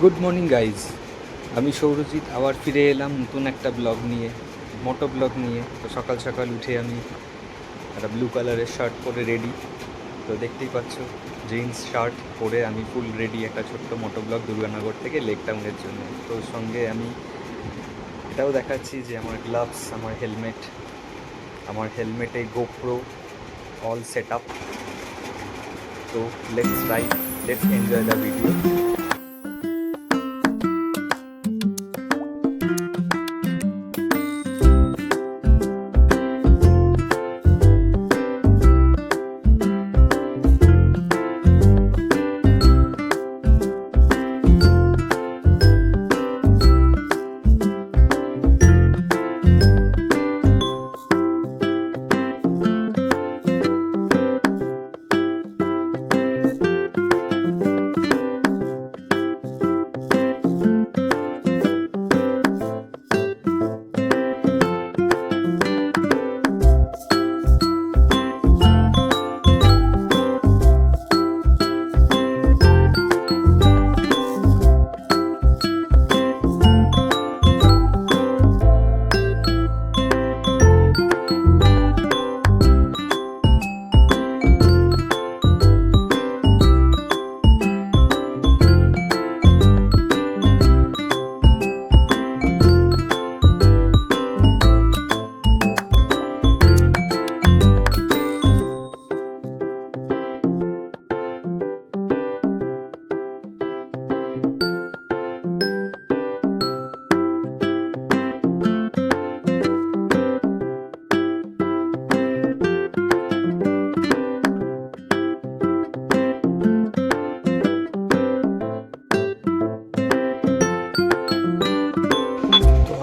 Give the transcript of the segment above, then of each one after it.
Good morning guys, আমি সৌরজিৎ আবার ফিরে এলাম নতুন একটা ব্লগ নিয়ে, মোটো ব্লগ নিয়ে। তো সকাল সকাল উঠে আমি একটা ব্লু কালারের শার্ট পরে রেডি। তো দেখতেই পাচ্ছ, জিন্স শার্ট পরে আমি ফুল রেডি একটা ছোট্ট মোটো ব্লগ দুর্গানগর থেকে লেক টাউনের জন্য। তো সঙ্গে আমি এটাও দেখাচ্ছি যে আমার গ্লাভস, আমার হেলমেটে গোপ্রো অল সেট আপ। তো লেটস এনজয় দ্য ভিডিও।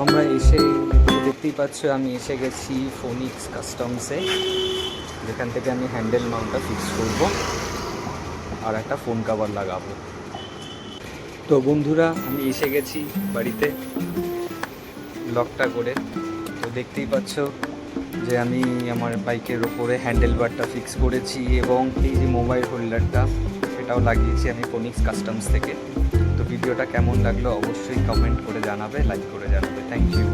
আমরা দেখতেই পাচ্ছ আমি এসে গেছি ফোনিক্স কাস্টমসে, যেখান থেকে আমি হ্যান্ডেল মাউন্টটা ফিক্স করব আর একটা ফোন কভার লাগাবো। তো বন্ধুরা, আমি এসে গেছি বাড়িতে লকটা করে। তো দেখতেই পাচ্ছ যে আমি আমার বাইকের ওপরে হ্যান্ডেল বারটা ফিক্স করেছি এবং এই যে মোবাইল হোল্ডারটা সেটাও লাগিয়েছি আমি ফোনিক্স কাস্টমস থেকে। তো ভিডিওটা কেমন লাগলো অবশ্যই কমেন্ট করে জানাবে, লাইক করে জানাবে। Thank you,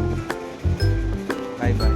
bye by.